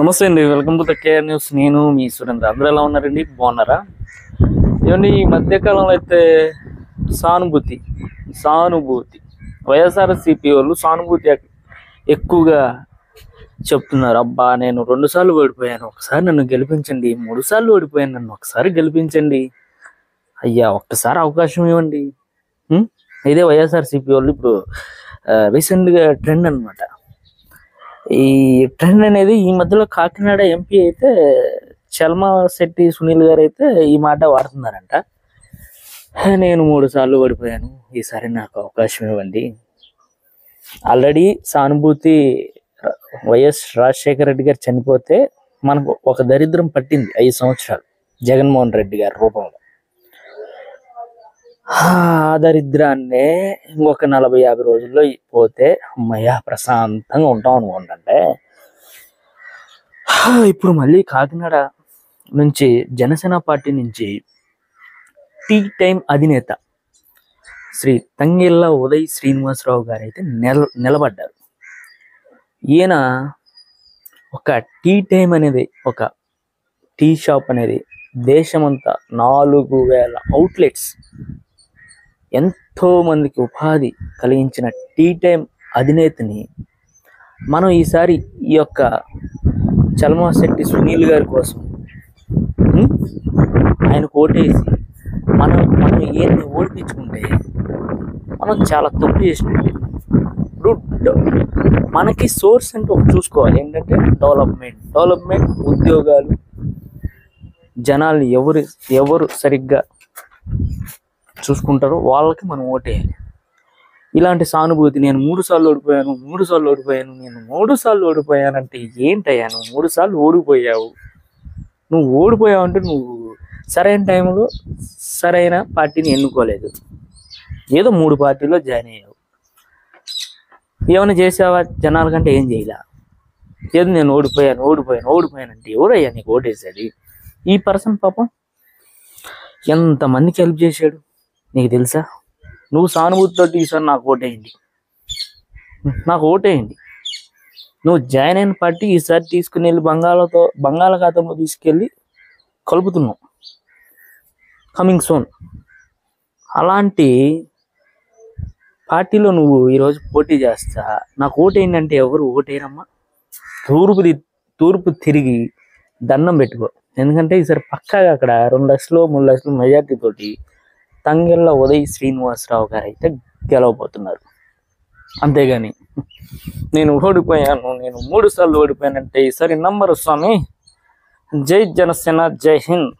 నమస్తే అండి, welcome to the KR news. నేను మీ సురేంద్ర. అందరూ ఎలా ఉన్నారండి? బాగున్నారా? ఏమండి, ఈ మధ్యకాలంలో అయితే సానుభూతి సానుభూతి వైఎస్ఆర్సీపీ వాళ్ళు సానుభూతి ఎక్కువగా చెప్తున్నారు. అబ్బా, నేను 2 సార్లు ఓడిపోయాను, ఒకసారి నన్ను గెలిపించండి. 3 సార్లు ఓడిపోయాను, నన్ను ఒకసారి గెలిపించండి. అయ్యా, ఒక్కసారి అవకాశం ఇవ్వండి. ఇదే వైఎస్ఆర్సీపీ వాళ్ళు ఇప్పుడు రీసెంట్గా ట్రెండ్ అనమాట. ఈ ట్రెండ్ అనేది ఈ మధ్యలో కాకినాడ ఎంపీ అయితే చల్మా శెట్టి సునీల్ గారు అయితే ఈ మాట వాడుతున్నారంట. నేను 3 సార్లు ఓడిపోయాను, ఈసారి నాకు అవకాశం ఇవ్వండి. ఆల్రెడీ సానుభూతి వైఎస్ రాజశేఖర రెడ్డి గారు చనిపోతే మనకు ఒక దరిద్రం పట్టింది 5 సంవత్సరాలు జగన్మోహన్ రెడ్డి గారి రూపంలో. ఆ దరిద్రాన్నే ఇంకొక 40-50 రోజుల్లో పోతే అమ్మయ్య ప్రశాంతంగా ఉంటాం అనుకుంటే, ఇప్పుడు మళ్ళీ కాకినాడ నుంచి జనసేన పార్టీ నుంచి టీ టైం అధినేత శ్రీ తంగెళ్ళ ఉదయ్ శ్రీనివాసరావు గారు అయితే నిలబడ్డారు. ఈయన ఒక టీ టైం అనేది, ఒక టీ షాప్ అనేది దేశమంతా 4000 అవుట్లెట్స్, ఎంతో మందికి ఉపాధి కలిగించిన టీ టైం అధినేతని మనం ఈసారి ఈ యొక్క చల్మా శెట్టి సునీల్ గారి కోసం ఆయన ఓటేసి మనం ఈయన్ని ఓడిపించుకుంటే మనం చాలా తప్పు చేసినట్టు. ఇప్పుడు మనకి సోర్స్ అంటే ఒకటి చూసుకోవాలి, ఏంటంటే డెవలప్మెంట్, ఉద్యోగాలు, జనాలు ఎవరు సరిగ్గా చూసుకుంటారో వాళ్ళకి మనం ఓటేయాలి. ఇలాంటి సానుభూతి, నేను 3 సార్లు ఓడిపోయాను, నేను 3 సార్లు ఓడిపోయానంటే ఏంటయ్యా? నువ్వు 3 సార్లు ఓడిపోయావు. నువ్వు ఓడిపోయావు అంటే నువ్వు సరైన టైంలో సరైన పార్టీని ఎన్నుకోలేదు, ఏదో 3 పార్టీలో జాయిన్ అయ్యావు. ఏమైనా చేసావా? జనాల కంటే ఏం చేయలే. ఏదో నేను ఓడిపోయాను అంటే ఎవరయ్యా నీకు ఓటేసేది? ఈ పర్సన్ పాపం ఎంతమందికి హెల్ప్ చేశాడు నీకు తెలుసా? నువ్వు సానుభూతితో ఈసారి నాకు ఓటేయండి. నువ్వు జాయిన్ అయిన పార్టీ ఈసారి తీసుకుని వెళ్ళి బంగాళాఖాతంలో తీసుకెళ్ళి కలుపుతున్నావు, కమింగ్ సూన్. అలాంటి పార్టీలో నువ్వు ఈరోజు పోటీ చేస్తా నాకు ఓటేయండి అంటే ఎవరు ఓటేయరమ్మా? తూర్పు తిరిగి దండం పెట్టుకో. ఎందుకంటే ఈసారి పక్కాగా అక్కడ 2 లక్షలు 3 లక్షలు మెజార్టీ తోటి తంగెళ్ళ ఉదయ్ శ్రీనివాసరావు గారు అయితే గెలవబోతున్నారు. అంతేగాని నేను 3 సార్లు ఓడిపోయానంటే ఈసారి నంబరు స్వామి. జై జనసేన, జై హింద్.